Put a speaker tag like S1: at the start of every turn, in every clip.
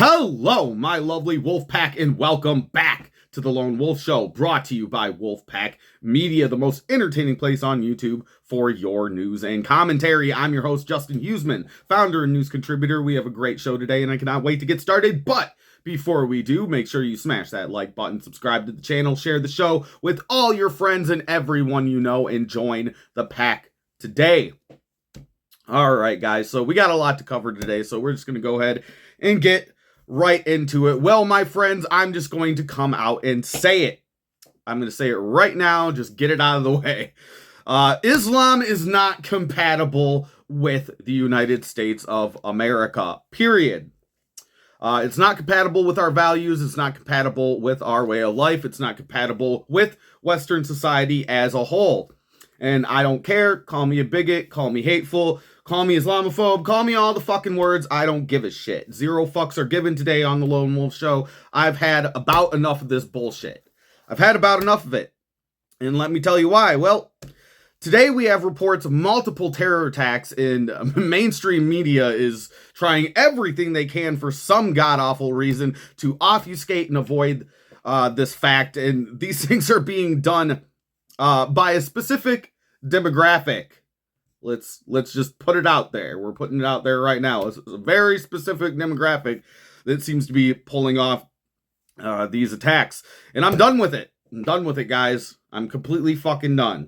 S1: Hello, my lovely wolf pack, and welcome back to the Lone Wolf Show, brought to you by Wolfpack Media, the most entertaining place on YouTube for your news and commentary. I'm your host, Justin Huseman, founder and news contributor. We have a great show today, and I cannot wait to get started, but before we do, make sure you smash that like button, subscribe to the channel, share the show with all your friends and everyone you know, and join the pack today. All right, guys, so we got a lot to cover today, so we're just going to go ahead and get right into it. Well, my friends, I'm just going to come out and say it. I'm going to say it right now, just get it out of the way. Islam is not compatible with the United States of America, period. It's not compatible with our values. It's not compatible with our way of life. It's not compatible with Western society as a whole. And I don't care. Call me a bigot. Call me hateful. Call me Islamophobe. Call me all the fucking words. I don't give a shit. Zero fucks are given today on the Lone Wolf Show. I've had about enough of this bullshit. I've had about enough of it. And let me tell you why. Well, today we have reports of multiple terror attacks, and mainstream media is trying everything they can for some god-awful reason to obfuscate and avoid this fact. And these things are being done by a specific demographic. Let's just put it out there. We're putting it out there right now. It's a very specific demographic that seems to be pulling off these attacks. And I'm done with it. I'm done with it, guys. I'm completely fucking done.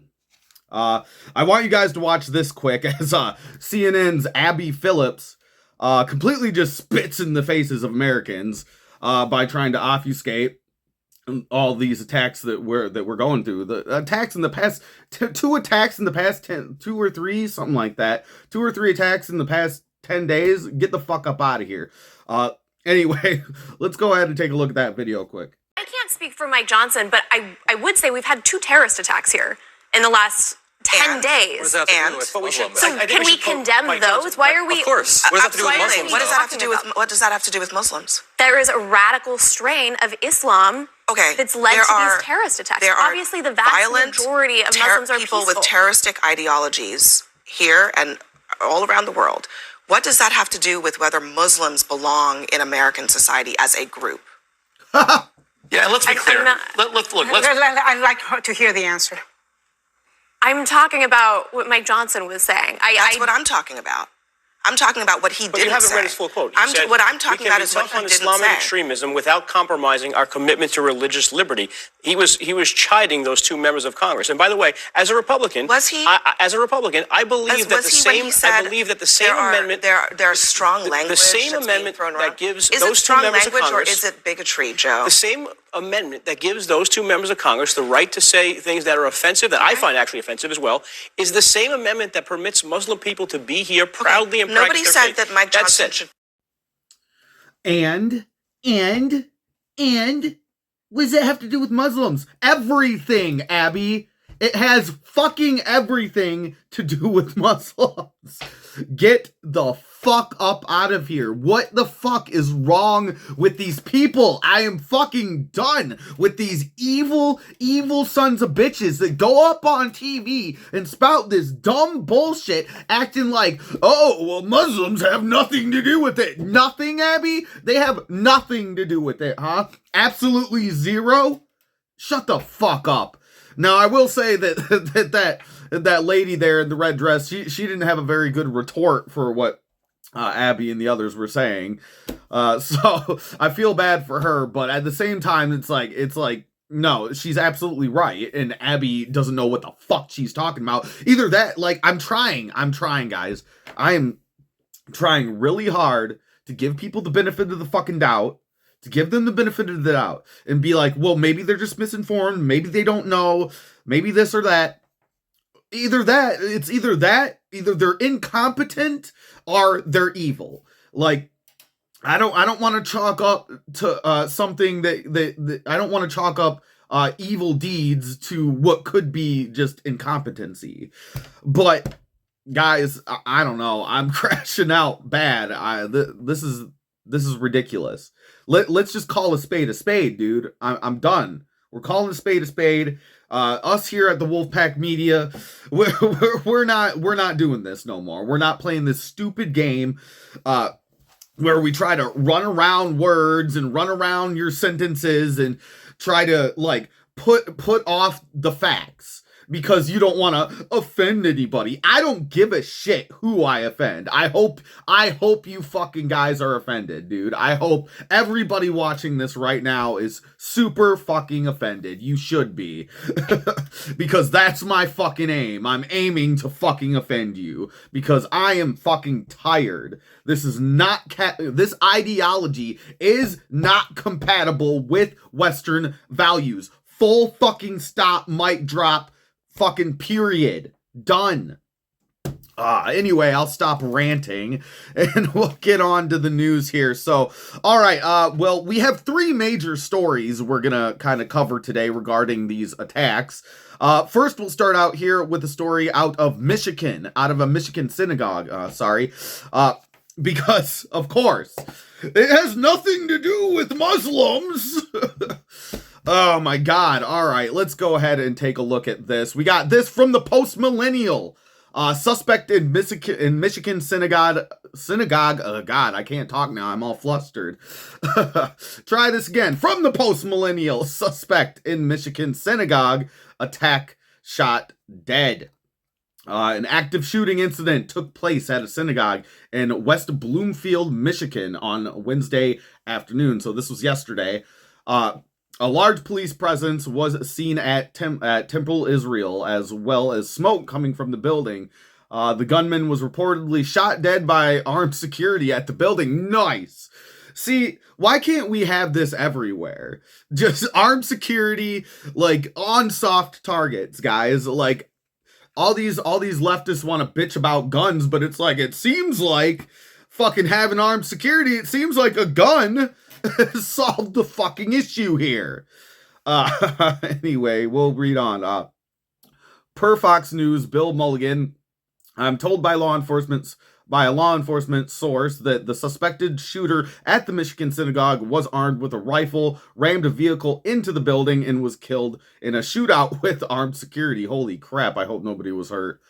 S1: I want you guys to watch this quick as CNN's Abby Phillips completely just spits in the faces of Americans by trying to obfuscate all these attacks that we're going through. The attacks in the past, two attacks in the past 2 or 3, something like that. 2 or 3 attacks in the past 10 days. Get the fuck up out of here. Anyway, let's go ahead and take a look at that video quick.
S2: I can't speak for Mike Johnson, but I would say we've had 2 terrorist attacks here in the last 10 days.
S3: What does that have to do with? But we should,
S2: so can we condemn those? Why are we?
S3: Of course. What does that have to do with Muslims?
S4: What does that have to do with? What does that have to do with Muslims?
S2: There is a radical strain of Islam that's led to these terrorist attacks. Obviously, the vast majority of Muslims are
S4: people with terroristic ideologies here and all around the world. What does that have to do with whether Muslims belong in American society as a group?
S3: Yeah, let's be clear. Let's look.
S5: I'd like to hear the answer.
S2: I'm talking about what Mike Johnson was saying.
S4: That's what I'm talking about. I'm talking about what he didn't say.
S3: But you haven't read his full quote.
S4: What I'm talking about is what he didn't say.
S3: We can be tough on Islamic extremism without compromising our commitment to religious liberty. He was chiding those 2 members of Congress. And by the way, as a Republican,
S4: was he?
S3: As a Republican, I believe that the same. I believe that the same amendment.
S4: There are strong language.
S3: The same amendment that gives
S4: those 2 members of Congress. Is it strong language or is it bigotry, Joe?
S3: The same amendment that gives those 2 members of Congress the right to say things that are offensive, that I find actually offensive as well, is the same amendment that permits Muslim people to be here proudly and practice their faith.
S4: Nobody said that Mike Johnson should.
S1: And what does that have to do with Muslims? Everything, Abby. It has fucking everything to do with Muslims. Get the fuck up out of here. What the fuck is wrong with these people? I am fucking done with these evil sons of bitches that go up on TV and spout this dumb bullshit acting like, oh, well, Muslims have nothing to do with it. Nothing, Abby? They have nothing to do with it, huh? Absolutely zero? Shut the fuck up. Now, I will say that lady there in the red dress, she didn't have a very good retort for what Abby and the others were saying. So I feel bad for her, but at the same time, it's like, no, she's absolutely right. And Abby doesn't know what the fuck she's talking about. Either that, like, I'm trying, guys. I am trying really hard to give people the benefit of the fucking doubt. To give them the benefit of the doubt and be like, well, maybe they're just misinformed. Maybe they don't know. Maybe this or that. Either they're incompetent or they're evil. Like, I don't want to chalk up to something that I don't want to chalk up evil deeds to what could be just incompetency. But guys, I don't know. I'm crashing out bad. This is ridiculous. Let's just call a spade, dude. I'm done. We're calling a spade. Us here at the Wolfpack Media, we're not doing this no more. We're not playing this stupid game. where we try to run around words and run around your sentences and try to like put off the facts because you don't want to offend anybody. I don't give a shit who I offend. I hope you fucking guys are offended, dude. I hope everybody watching this right now is super fucking offended. You should be. Because that's my fucking aim. I'm aiming to fucking offend you because I am fucking tired. This is not this ideology is not compatible with Western values. Full fucking stop, mic drop, fucking period. Done. Anyway, I'll stop ranting and we'll get on to the news here. So, all right, well, we have three major stories we're gonna kind of cover today regarding these attacks. First, we'll start out here with a story out of Michigan, out of a Michigan synagogue, because, of course, it has nothing to do with Muslims. Oh my God. All right, let's go ahead and take a look at this. We got this from the Post Millennial. Suspect in Michigan synagogue. God, I can't talk now. I'm all flustered. Try this again. From the Post Millennial. Suspect in Michigan synagogue attack shot dead. An active shooting incident took place at a synagogue in West Bloomfield, Michigan on Wednesday afternoon. So this was yesterday. A large police presence was seen at Temple Israel, as well as smoke coming from the building. The gunman was reportedly shot dead by armed security at the building. Nice. See, why can't we have this everywhere? Just armed security, like, on soft targets, guys. Like, all these leftists want to bitch about guns, but it's like, it seems like fucking having armed security, it seems like a gun solved the fucking issue here. Anyway, we'll read on. Per Fox News, Bill Mulligan, I'm told by a law enforcement source that the suspected shooter at the Michigan synagogue was armed with a rifle, rammed a vehicle into the building, and was killed in a shootout with armed security. Holy crap, I hope nobody was hurt.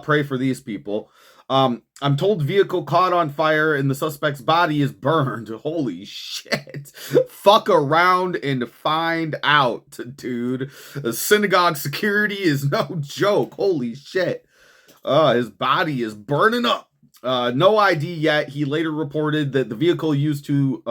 S1: Pray for these people. I'm told vehicle caught on fire and the suspect's body is burned. Holy shit. Fuck around and find out, dude. The synagogue security is no joke. Holy shit. His body is burning up. No ID yet. He later reported that the vehicle used to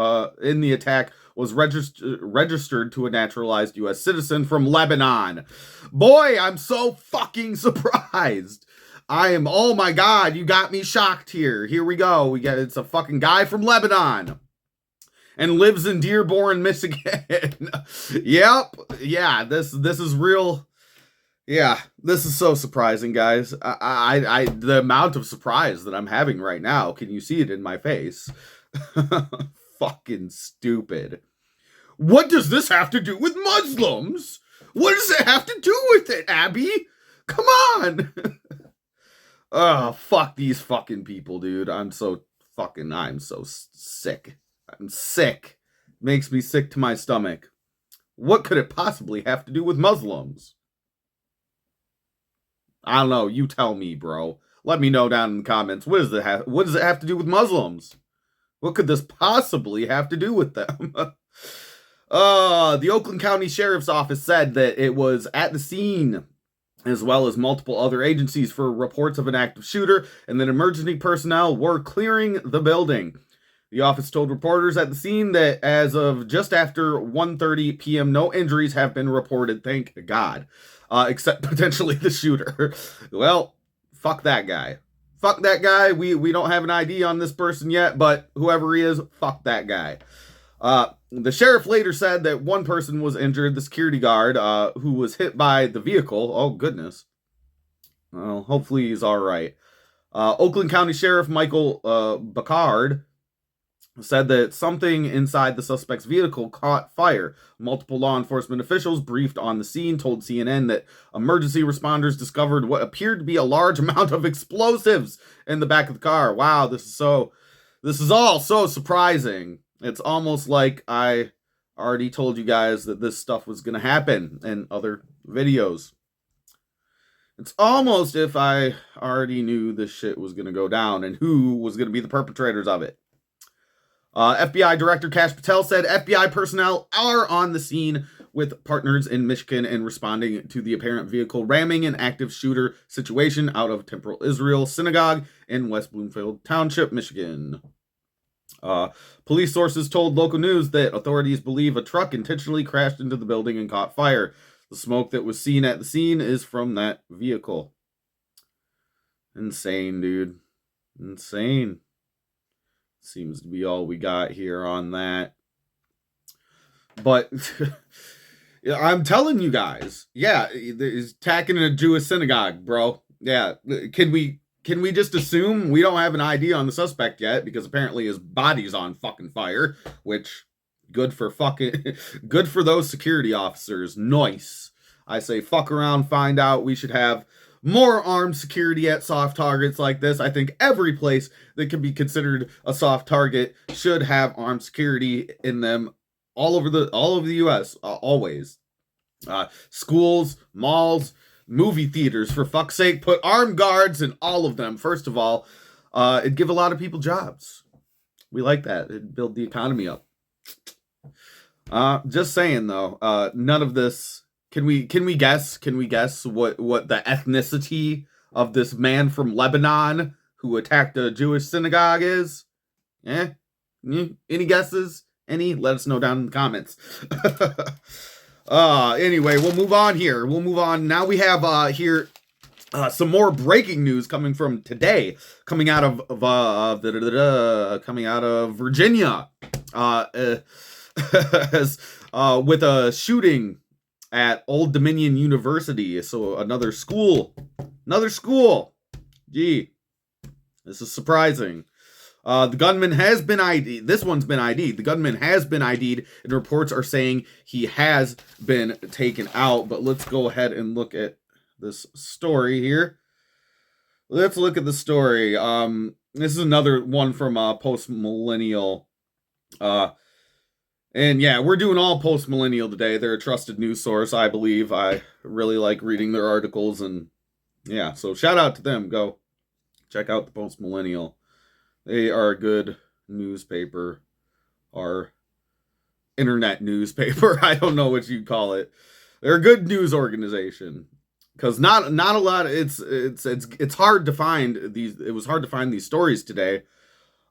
S1: in the attack was registered to a naturalized U.S. citizen from Lebanon. Boy, I'm so fucking surprised. Oh my God, you got me shocked here. Here we go. It's a fucking guy from Lebanon and lives in Dearborn, Michigan. Yep. Yeah, this is real. Yeah, this is so surprising, guys. The amount of surprise that I'm having right now, can you see it in my face? Fucking stupid. What does this have to do with Muslims? What does it have to do with it, Abby? Come on. Oh, fuck these fucking people, dude. I'm so sick. I'm sick. Makes me sick to my stomach. What could it possibly have to do with Muslims? I don't know. You tell me, bro. Let me know down in the comments. What does it have to do with Muslims? What could this possibly have to do with them? The Oakland County Sheriff's Office said that it was at the scene, as well as multiple other agencies, for reports of an active shooter, and that emergency personnel were clearing the building. The office told reporters at the scene that as of just after 1:30 p.m., no injuries have been reported, thank God, except potentially the shooter. Well, fuck that guy. Fuck that guy. We don't have an ID on this person yet, but whoever he is, fuck that guy. The sheriff later said that one person was injured, the security guard, who was hit by the vehicle. Oh, goodness. Well, hopefully he's all right. Oakland County Sheriff Michael Bacard said that something inside the suspect's vehicle caught fire. Multiple law enforcement officials briefed on the scene told CNN that emergency responders discovered what appeared to be a large amount of explosives in the back of the car. Wow, this is all so surprising. It's almost like I already told you guys that this stuff was going to happen in other videos. It's almost if I already knew this shit was going to go down and who was going to be the perpetrators of it. FBI Director Kash Patel said FBI personnel are on the scene with partners in Michigan and responding to the apparent vehicle ramming an active shooter situation out of Temple Israel Synagogue in West Bloomfield Township, Michigan. Police sources told local news that authorities believe a truck intentionally crashed into the building and caught fire. The smoke that was seen at the scene is from that vehicle. Insane, dude. Insane. Seems to be all we got here on that. But I'm telling you guys, yeah, he's attacking a Jewish synagogue, bro. Yeah, can we just assume we don't have an ID on the suspect yet because apparently his body's on fucking fire, which good for those security officers. Nice. I say fuck around, find out. We should have more armed security at soft targets like this. I think every place that can be considered a soft target should have armed security in them all over the U.S. Always. Schools, malls, movie theaters, for fuck's sake, put armed guards in all of them. First of all, it'd give a lot of people jobs. We like that. It'd build the economy up. Just saying though, none of this. Can we guess? Can we guess what the ethnicity of this man from Lebanon who attacked a Jewish synagogue is? Any guesses? Any? Let us know down in the comments. Anyway, we'll move on here. Now we have here some more breaking news coming from today, coming out of Virginia, with a shooting at Old Dominion University. So another school. Gee, this is surprising. The gunman has been ID'd. This one's been ID'd. The gunman has been ID'd, and reports are saying he has been taken out. But let's go ahead and look at this story here. Let's look at the story. This is another one from Post Millennial. And yeah, we're doing all Post Millennial today. They're a trusted news source, I believe. I really like reading their articles, and yeah, so shout out to them. Go check out the Post Millennial. They are a good newspaper, or internet newspaper. I don't know what you call it. They're a good news organization, because not a lot. It's hard to find these. It was hard to find these stories today,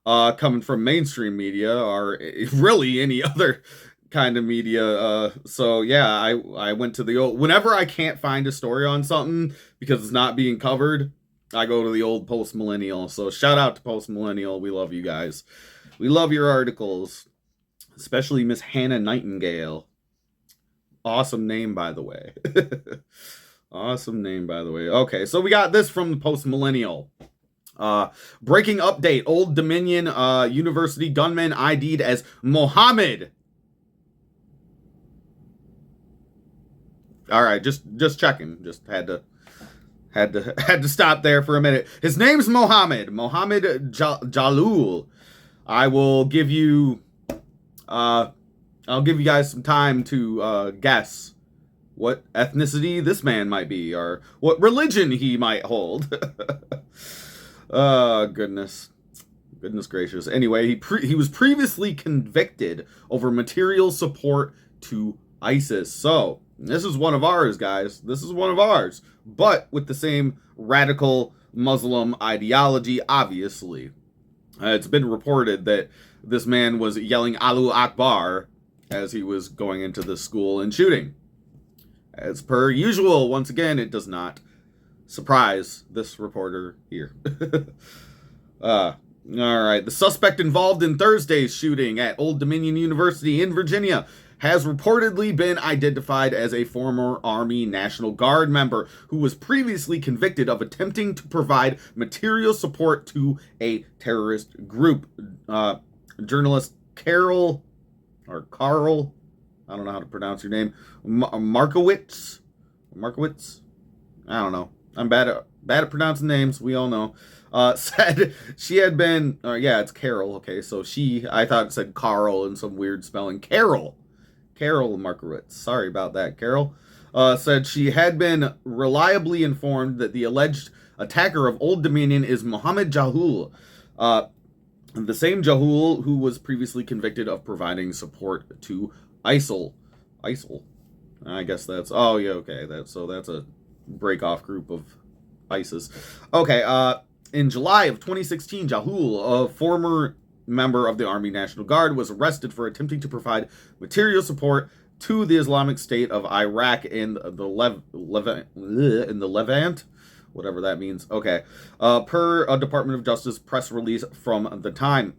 S1: coming from mainstream media or really any other kind of media. So yeah, I went to the old. Whenever I can't find a story on something because it's not being covered, I go to the old Post Millennial. So shout out to Post Millennial. We love you guys. We love your articles, especially Miss Hannah Nightingale. Awesome name, by the way. Awesome name, by the way. Okay, so we got this from the Post Millennial. Breaking update: Old Dominion University gunman ID'd as Mohammed. All right, just checking. Just had to stop there for a minute. His name's Mohammed Jalul. I will give you I'll give you guys some time to guess what ethnicity this man might be or what religion he might hold. Oh, goodness gracious. Anyway, he was previously convicted over material support to ISIS. So this is one of ours, guys. This is one of ours, but with the same radical Muslim ideology, obviously. It's been reported that this man was yelling Allahu Akbar as he was going into the school and shooting. As per usual, once again, it does not surprise this reporter here. All right. The suspect involved in Thursday's shooting at Old Dominion University in Virginia has reportedly been identified as a former Army National Guard member who was previously convicted of attempting to provide material support to a terrorist group. Journalist Carl, I don't know how to pronounce your name, Markowitz? I don't know. I'm bad at pronouncing names. We all know. Said she had been, it's Carol. Okay, so I thought it said Carl in some weird spelling. Carol Markowitz. Sorry about that, Carol. Said she had been reliably informed that the alleged attacker of Old Dominion is Mohammed Jalul. The same Jahul who was previously convicted of providing support to ISIL. ISIL? I guess that's... Oh, yeah, okay. That's a break-off group of ISIS. Okay, in July of 2016, Jahul, a former member of the Army National Guard, was arrested for attempting to provide material support to the Islamic State of Iraq in the Levant, whatever that means. Okay, per a Department of Justice press release from the time,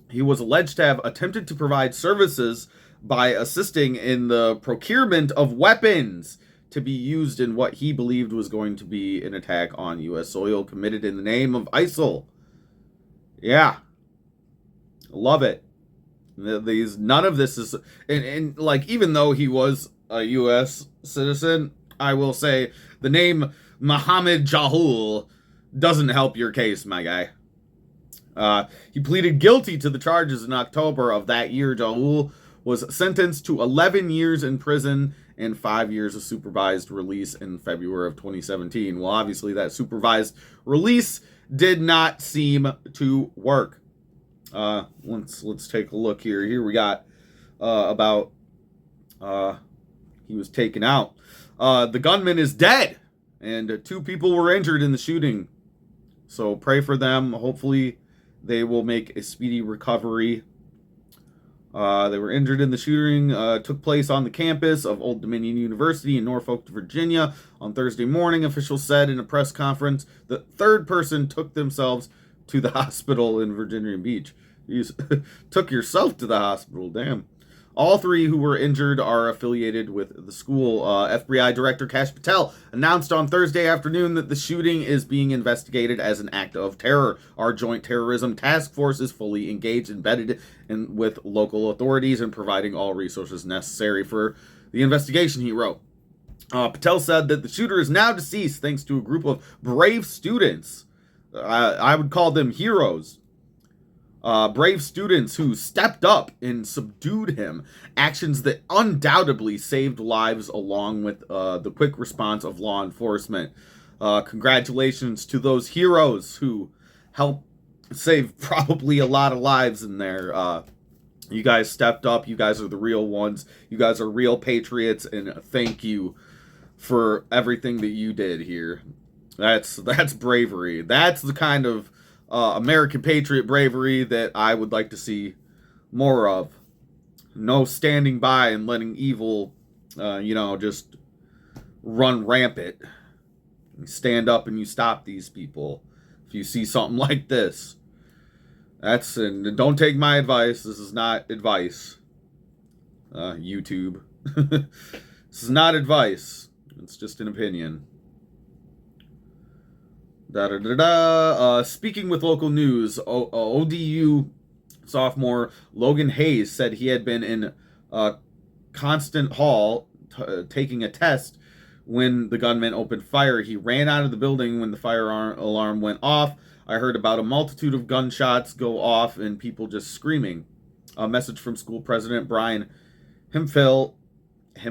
S1: he was alleged to have attempted to provide services by assisting in the procurement of weapons to be used in what he believed was going to be an attack on U.S. soil committed in the name of ISIL. Yeah. Love it. None of this is... And like, even though he was a U.S. citizen, I will say the name Mohammed Jahul doesn't help your case, my guy. He pleaded guilty to the charges in October of that year. Jahul was sentenced to 11 years in prison and 5 years of supervised release in February of 2017. Well, obviously that supervised release did not seem to work. Let's take a look here. Here we got about he was taken out. The gunman is dead, and 2 people were injured in the shooting. So pray for them. Hopefully they will make a speedy recovery. They were injured in the shooting. Took place on the campus of Old Dominion University in Norfolk, Virginia on Thursday morning, officials said in a press conference. The third person took themselves to the hospital in Virginia Beach. You took yourself to the hospital, damn. All 3 who were injured are affiliated with the school. FBI Director Kash Patel announced on Thursday afternoon that the shooting is being investigated as an act of terror. Our Joint Terrorism Task Force is fully engaged, embedded with local authorities and providing all resources necessary for the investigation, he wrote. Patel said that the shooter is now deceased thanks to a group of brave students. I would call them heroes. Brave students who stepped up and subdued him. Actions that undoubtedly saved lives along with the quick response of law enforcement. Congratulations to those heroes who helped save probably a lot of lives in there. You guys stepped up. You guys are the real ones. You guys are real patriots, and thank you for everything that you did here. That's bravery. That's the kind of American patriot bravery that I would like to see more of. No standing by and letting evil, just run rampant. You stand up and you stop these people. If you see something like this, and don't take my advice. This is not advice. YouTube. This is not advice. It's just an opinion. Speaking with local news, ODU sophomore Logan Hayes said he had been in Constant Hall taking a test when the gunman opened fire. He ran out of the building when the fire alarm went off. I heard about a multitude of gunshots go off and people just screaming. A message from school president Brian Hemphill, I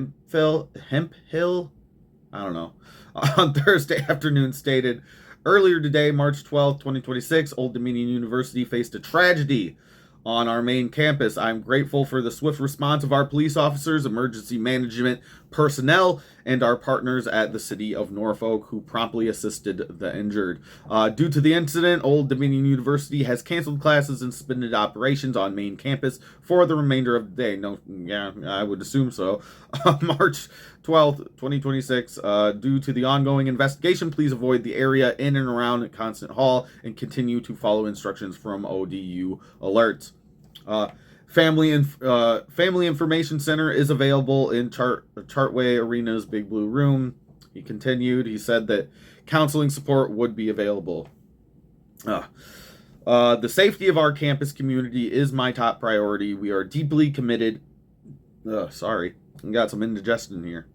S1: don't know, on Thursday afternoon stated, earlier today, March 12th, 2026, Old Dominion University faced a tragedy on our main campus. I'm grateful for the swift response of our police officers, emergency management personnel, and our partners at the City of Norfolk who promptly assisted the injured. Due to the incident, Old Dominion University has canceled classes and suspended operations on main campus for the remainder of the day. I would assume so. March 12th, 2026. Due to the ongoing investigation, please avoid the area in and around Constant Hall and continue to follow instructions from ODU alerts. Family Information Center is available in Chartway Arena's Big Blue Room. He continued. He said that counseling support would be available. The safety of our campus community is my top priority. We are deeply committed. Sorry, I got some indigestion here.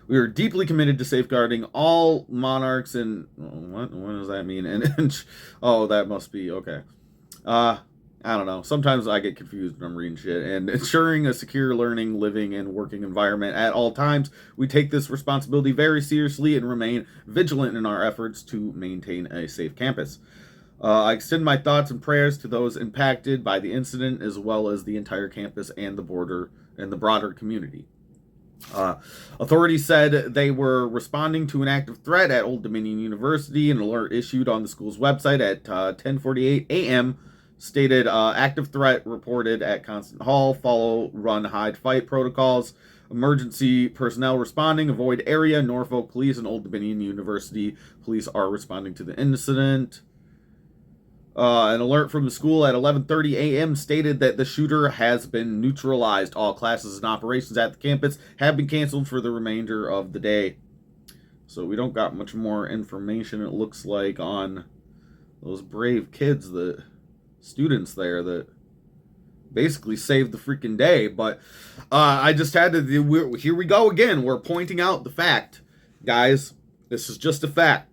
S1: We are deeply committed to safeguarding all monarchs and what does that mean? And that must be okay. I don't know. Sometimes I get confused when I'm reading shit. And ensuring a secure learning, living, and working environment at all times. We take this responsibility very seriously and remain vigilant in our efforts to maintain a safe campus. I extend my thoughts and prayers to those impacted by the incident, as well as the entire campus and the broader community. Authorities said they were responding to an active threat at Old Dominion University. An alert issued on the school's website at 10:48 a.m. stated active threat reported at Constant Hall. Follow, run, hide, fight protocols. Emergency personnel responding. Avoid area. Norfolk Police and Old Dominion University Police are responding to the incident. An alert from the school at 11:30 a.m. stated that the shooter has been neutralized. All classes and operations at the campus have been canceled for the remainder of the day. So we don't got much more information, it looks like, on those brave kids, the students there that basically saved the freaking day. But I just had to, here we go again. We're pointing out the fact, guys. This is just a fact.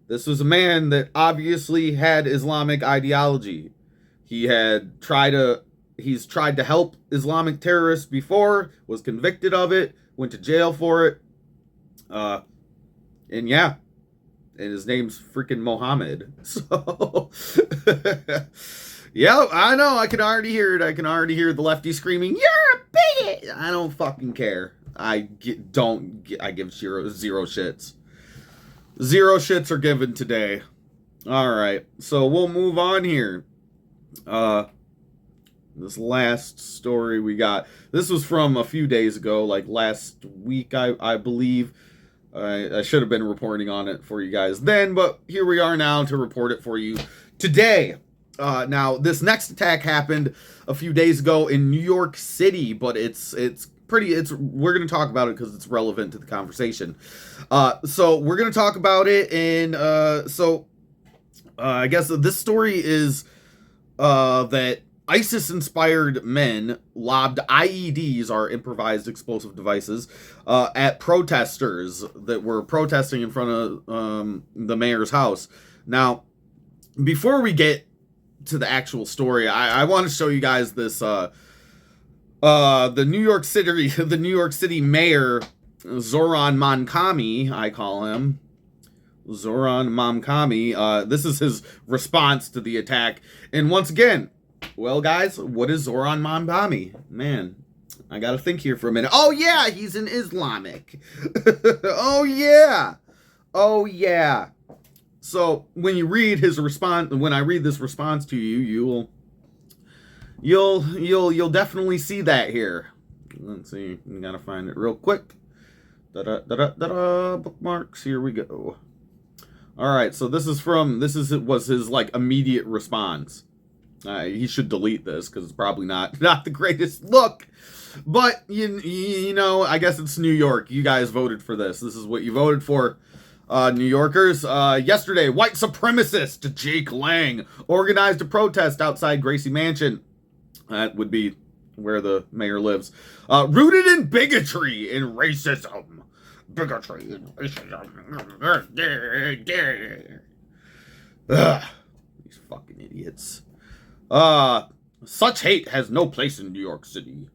S1: This was a man that obviously had Islamic ideology. He's tried to help Islamic terrorists before, was convicted of it, went to jail for it. And his name's freaking Mohammed. So, yeah, I know, I can already hear it. I can already hear the lefty screaming, "You're a bigot!" I don't fucking care. I give zero shits. Zero shits are given today. Alright, so we'll move on here. This last story we got. This was from a few days ago, like last week, I believe. I should have been reporting on it for you guys then, but here we are now to report it for you today. Now, this next attack happened a few days ago in New York City, but we're going to talk about it because it's relevant to the conversation. So we're going to talk about it, and I guess this story is that ISIS-inspired men lobbed IEDs, or improvised explosive devices, at protesters that were protesting in front of the mayor's house. Now, before we get to the actual story, I want to show you guys this. The New York City mayor, Zoran Mamkami, I call him. Zoran Mamkami. This is his response to the attack. And once again, well, guys, what is Zoran Mamkami? Man, I gotta think here for a minute. Oh, yeah, he's an Islamic. Oh, yeah. So, when you read his response, when I read this response to you, you'll definitely see that here. Let's see. We gotta find it real quick. Bookmarks. Here we go. All right. So was his like immediate response. He should delete this because it's probably not the greatest look. But you know, I guess it's New York. You guys voted for this. This is what you voted for. New Yorkers, yesterday, white supremacist Jake Lang organized a protest outside Gracie Mansion. That would be where the mayor lives. Rooted in bigotry and racism. Bigotry and racism. Ugh, these fucking idiots. Such hate has no place in New York City.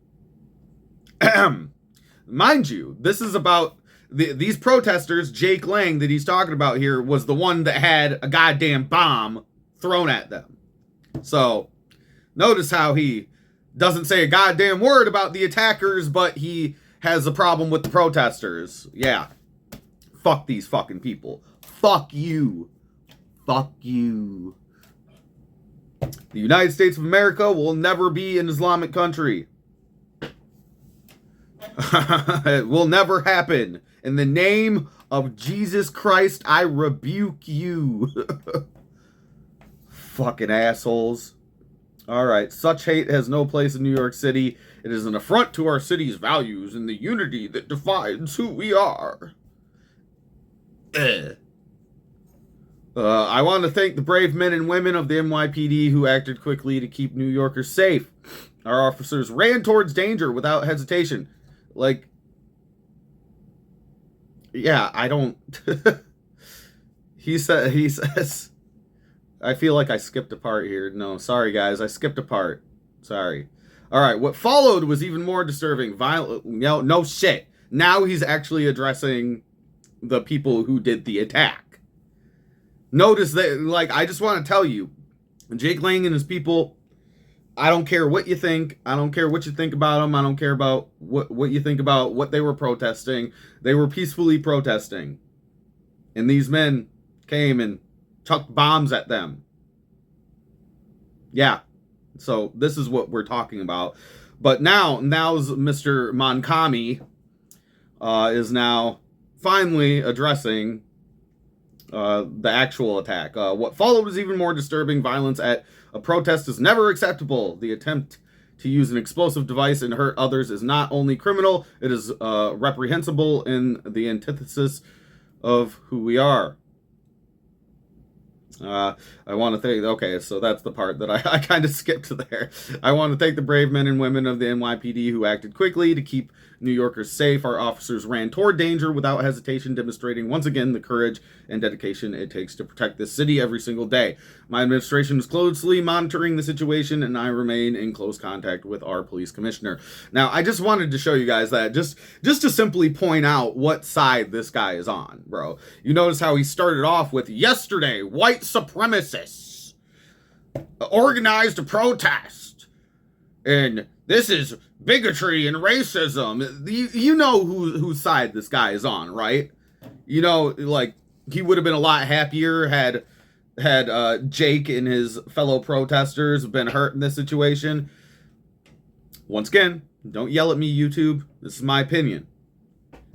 S1: Mind you, this is about these protesters. Jake Lang that he's talking about here was the one that had a goddamn bomb thrown at them. So, notice how he doesn't say a goddamn word about the attackers, but he has a problem with the protesters. Yeah. Fuck these fucking people. Fuck you. Fuck you. The United States of America will never be an Islamic country. It will never happen. In the name of Jesus Christ, I rebuke you. Fucking assholes. Alright, such hate has no place in New York City. It is an affront to our city's values and the unity that defines who we are. I want to thank the brave men and women of the NYPD who acted quickly to keep New Yorkers safe. Our officers ran towards danger without hesitation. Like, yeah, I don't... He says... I feel like I skipped a part here. No, sorry, guys. I skipped a part. Sorry. All right, what followed was even more disturbing. No shit. Now he's actually addressing the people who did the attack. Notice that, like, I just want to tell you, Jake Lang and his people, I don't care what you think. I don't care what you think about them. I don't care about what you think about what they were protesting. They were peacefully protesting. And these men came and chucked bombs at them. Yeah. So this is what we're talking about. But now's Mr. Monkami is now finally addressing the actual attack. What followed was even more disturbing. Violence at a protest is never acceptable. The attempt to use an explosive device and hurt others is not only criminal, it is reprehensible in the antithesis of who we are. I want to thank, okay, so that's the part that I kind of skipped there. I want to thank the brave men and women of the NYPD who acted quickly to keep New Yorkers safe. Our officers ran toward danger without hesitation, demonstrating once again the courage and dedication it takes to protect this city every single day. My administration is closely monitoring the situation, and I remain in close contact with our police commissioner. Now, I just wanted to show you guys that, just to simply point out what side this guy is on, bro. You notice how he started off with, yesterday, white supremacists organized a protest, and this is bigotry and racism. You know whose side this guy is on, right? You know, like, he would have been a lot happier had Jake and his fellow protesters been hurt in this situation. Once again, don't yell at me, YouTube. This is my opinion.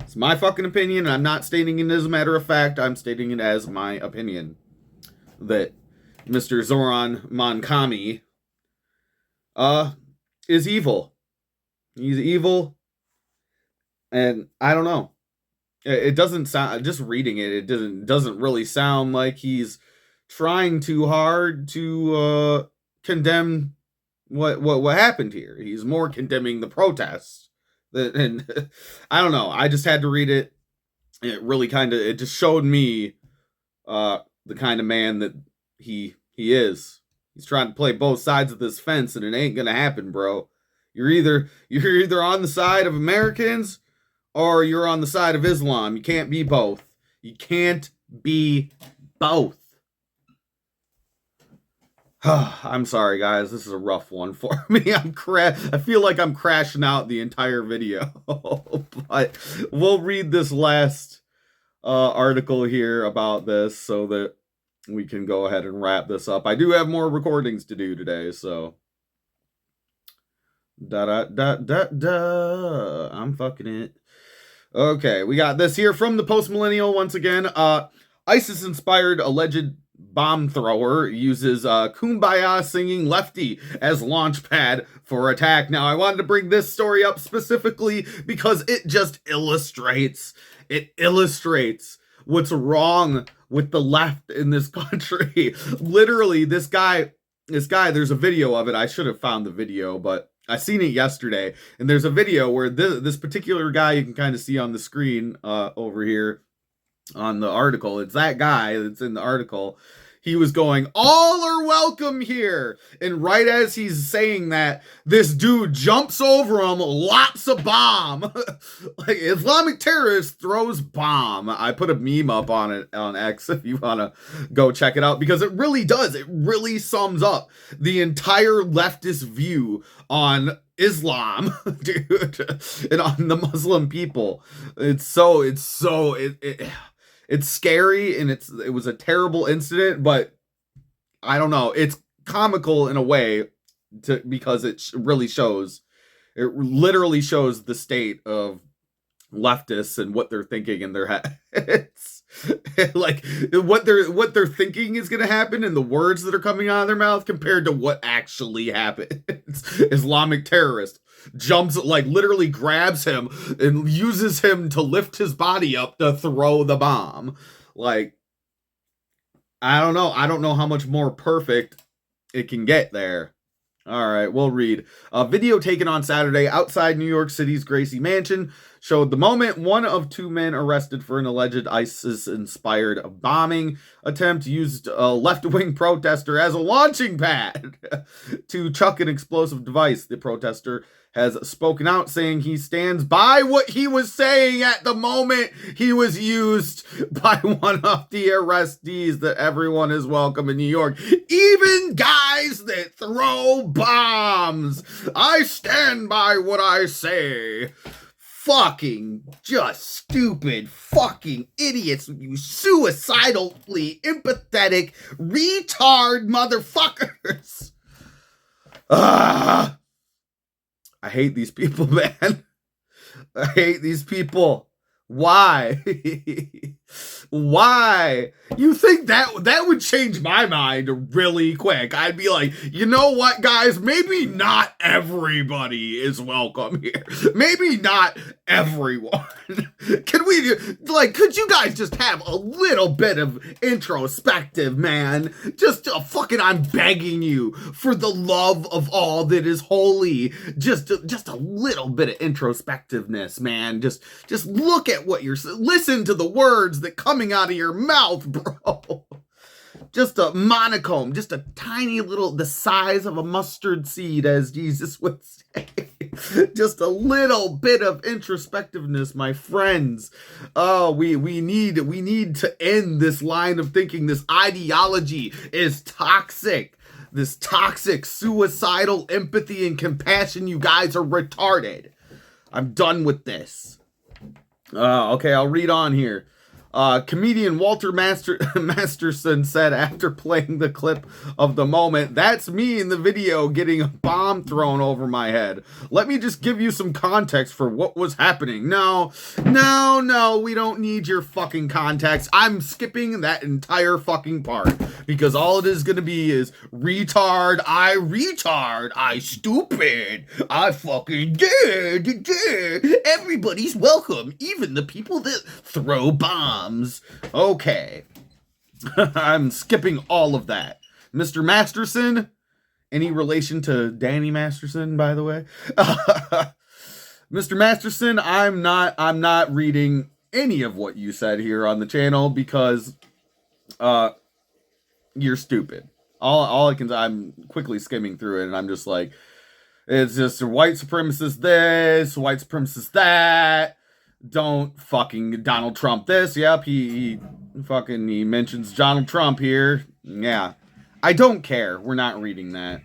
S1: It's my fucking opinion, and I'm not stating it as a matter of fact. I'm stating it as my opinion. That Mr. Zoran Monkami is evil. He's evil, and I don't know. It doesn't sound, just reading it doesn't really sound like he's trying too hard to condemn what happened here. He's more condemning the protests. And I don't know. I just had to read it. It really it just showed me the kind of man that he is. He's trying to play both sides of this fence, and it ain't gonna happen, bro. You're either on the side of Americans or you're on the side of Islam. You can't be both. You can't be both. I'm sorry, guys. This is a rough one for me. I feel like I'm crashing out the entire video. But we'll read this last article here about this so that we can go ahead and wrap this up. I do have more recordings to do today, so I'm fucking it. Okay, we got this here from the Post-Millennial once again. ISIS-inspired alleged bomb thrower uses Kumbaya singing lefty as launch pad for attack. Now, I wanted to bring this story up specifically because it just illustrates what's wrong with the left in this country. Literally, this guy, there's a video of it. I should have found the video, but I seen it yesterday, and there's a video where this particular guy, you can kind of see on the screen over here on the article. It's that guy that's in the article. He was going, all are welcome here. And right as he's saying that, this dude jumps over him, lops a bomb. Like, Islamic terrorist throws bomb. I put a meme up on it on X if you want to go check it out, because it really does. It really sums up the entire leftist view on Islam, dude, and on the Muslim people. It's scary, and it was a terrible incident, but I don't know. It's comical in a way because it literally shows the state of leftists and what they're thinking in their heads. Like what they're thinking is going to happen and the words that are coming out of their mouth compared to what actually happens. Islamic terrorist jumps, like, literally grabs him and uses him to lift his body up to throw the bomb. Like, I don't know how much more perfect it can get there. All right, we'll read. A video taken on Saturday outside New York City's Gracie Mansion showed the moment one of two men arrested for an alleged ISIS-inspired bombing attempt used a left-wing protester as a launching pad to chuck an explosive device. The protester has spoken out, saying he stands by what he was saying at the moment he was used by one of the arrestees, that everyone is welcome in New York, even guys that throw bombs. I stand by what I say. Fucking just stupid fucking idiots, you suicidally empathetic retard motherfuckers. I hate these people, man. I hate these people. Why? Why? You think that would change my mind really quick? I'd be like, you know what, guys? Maybe not everybody is welcome here. Maybe not everyone. Could you guys just have a little bit of introspective, man? Just I'm begging you, for the love of all that is holy, just a little bit of introspectiveness, man. Just look at what listen to the words that coming out of your mouth, bro. Just a monochrome, just a tiny little, the size of a mustard seed, as Jesus would say. Just a little bit of introspectiveness, my friends. Oh, we need to end this line of thinking. This ideology is toxic. This toxic, suicidal empathy and compassion. You guys are retarded. I'm done with this. Okay, I'll read on here. Comedian Walter Masterson said after playing the clip of the moment, "That's me in the video getting a bomb thrown over my head. Let me just give you some context for what was happening." No, we don't need your fucking context. I'm skipping that entire fucking part, because all it is gonna be is retard, I stupid, I fucking did. Everybody's welcome, even the people that throw bombs. Okay. I'm skipping all of that. Mr. Masterson, any relation to Danny Masterson, by the way? Mr. Masterson, I'm not reading any of what you said here on the channel, because you're stupid. I'm quickly skimming through it, and I'm just like, it's just a white supremacist this, white supremacist that. Don't fucking Donald Trump this. Yep, he mentions Donald Trump here. Yeah. I don't care. We're not reading that.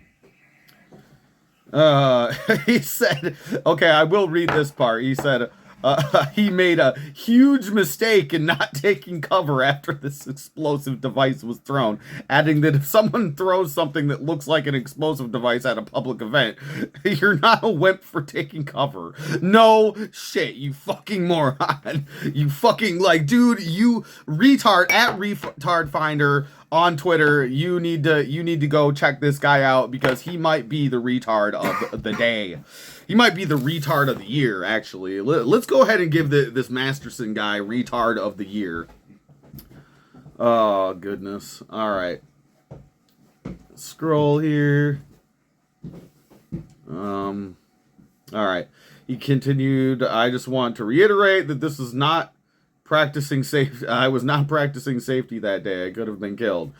S1: He said, okay, I will read this part. He said, he made a huge mistake in not taking cover after this explosive device was thrown, adding that if someone throws something that looks like an explosive device at a public event, you're not a wimp for taking cover. No shit, you fucking moron. You fucking, dude, you retard, at retard finder on Twitter, you need to go check this guy out, because he might be the retard of the day. He might be the retard of the year, actually. Let's go ahead and give this Masterson guy retard of the year. Oh, goodness. All right. Scroll here. All right. He continued, "I just want to reiterate that this is not practicing safe. I was not practicing safety that day. I could have been killed."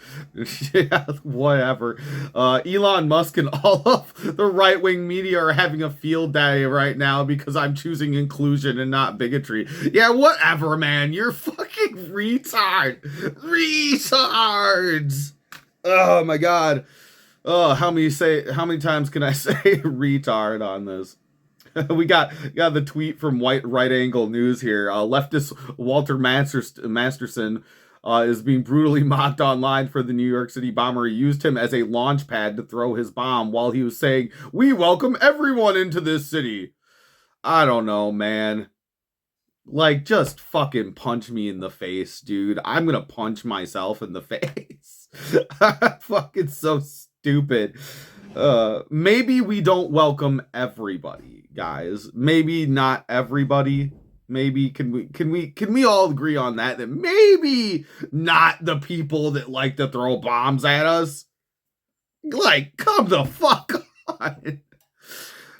S1: Yeah, whatever. Elon Musk and all of the right-wing media are having a field day right now because I'm choosing inclusion and not bigotry. Yeah, whatever, man. You're fucking retard. Retards. Oh my god. Oh, how many times can I say retard on this? We got the tweet from Right Angle News here. Leftist Walter Masterson is being brutally mocked online for the New York City bomber. He used him as a launch pad to throw his bomb while he was saying, "We welcome everyone into this city." I don't know, man. Just fucking punch me in the face, dude. I'm gonna punch myself in the face. Fucking so stupid. Maybe we don't welcome everybody, guys. Maybe not everybody. Maybe can we all agree on that maybe not the people that like to throw bombs at us? Come the fuck on.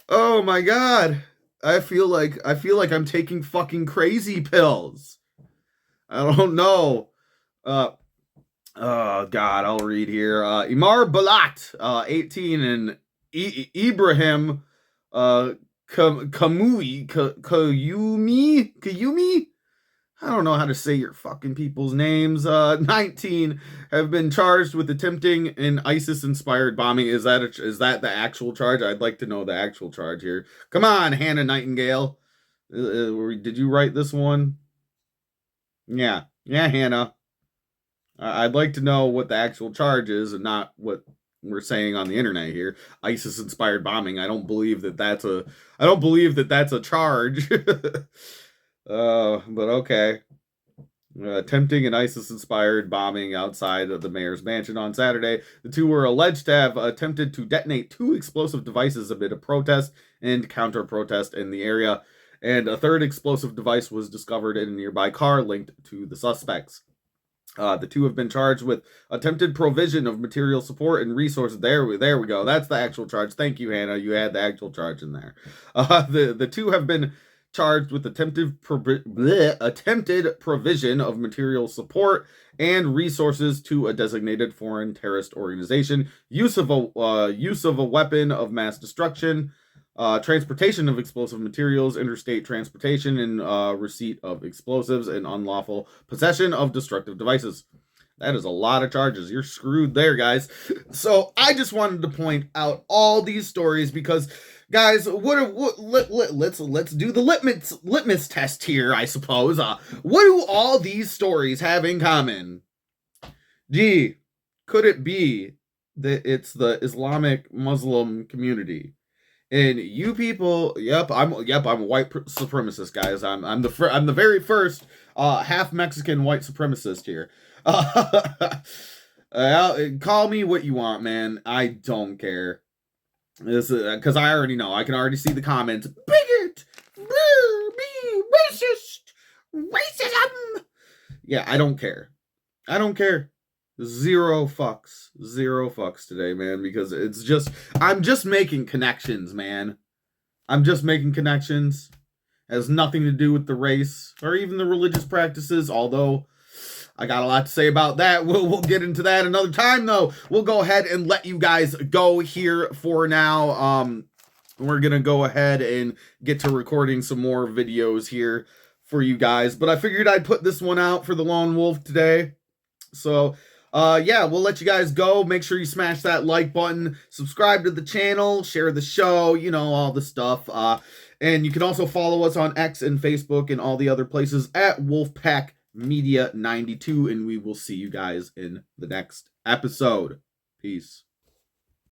S1: Oh my god. I feel like I'm taking fucking crazy pills. I don't know. Oh God, I'll read here. Imar Balat, 18, and Ibrahim Kayumi. I don't know how to say your fucking people's names. 19 have been charged with attempting an ISIS-inspired bombing. Is that the actual charge? I'd like to know the actual charge here. Come on, Hannah Nightingale. Did you write this one? Yeah, Hannah. I'd like to know what the actual charge is and not what we're saying on the internet here. ISIS-inspired bombing. I don't believe that that's a charge. But okay. Attempting an ISIS-inspired bombing outside of the mayor's mansion on Saturday. The two were alleged to have attempted to detonate 2 explosive devices amid a protest and counter-protest in the area, and a third explosive device was discovered in a nearby car linked to the suspects. The two have been charged with attempted provision of material support and resources. There we go. That's the actual charge. Thank you, Hannah. You had the actual charge in there. The two have been charged with attempted provision of material support and resources to a designated foreign terrorist organization, use of a weapon of mass destruction, transportation of explosive materials, interstate transportation, and receipt of explosives, and unlawful possession of destructive devices. That is a lot of charges. You're screwed there, guys. So I just wanted to point out all these stories because, guys, let's do the litmus test here, I suppose. What do all these stories have in common? Gee, could it be that it's the Islamic Muslim community? And you people, I'm a white supremacist, guys. I'm the very first half Mexican white supremacist here. Call me what you want, man. I don't care. This because I already know. I can already see the comments. Bigot, racist, racism. Yeah, I don't care. Zero fucks today, man, because I'm just making connections, man. I'm just making connections. It has nothing to do with the race or even the religious practices, although I got a lot to say about that. We'll get into that another time, though. We'll go ahead and let you guys go here for now. We're going to go ahead and get to recording some more videos here for you guys, but I figured I'd put this one out for the Lone Wolf today. So, we'll let you guys go. Make sure you smash that like button, subscribe to the channel, share the show, all the stuff. And you can also follow us on X and Facebook and all the other places at Wolfpack Media 92, and we will see you guys in the next episode. Peace.